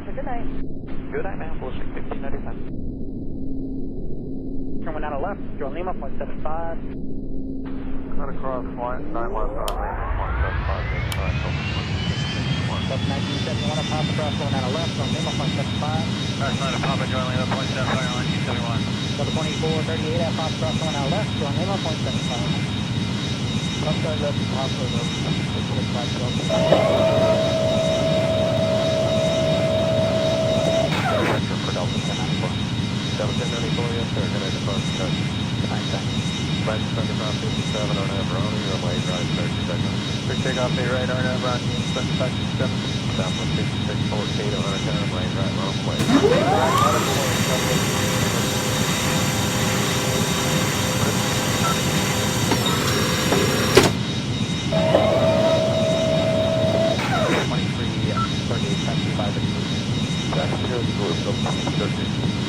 Good night. Good night, man. We'll 1695. Turn one out of left. Join Lima, 0.75. Cut across flight 9 left on Lima, 175, Delta 1971, up Papa Cross, going out of left. Join Lima, 0.75. First line of Papa, join Lima, 0.75, line 271. Delta 2438, at Papa Cross, going out of left. Join Lima, 0.75. Upside left, Papa, Director for Delta 1094. Delta 1094, yes sir, good night, departure, touch. Good night, thanks. Flight 7557 on Averoni, runway right, 30 seconds. Quick takeoff, the right, on Averoni, 7557. Southwest 5614 on a 10, lane right, runway. Taxi 5 Taxi goes to 13.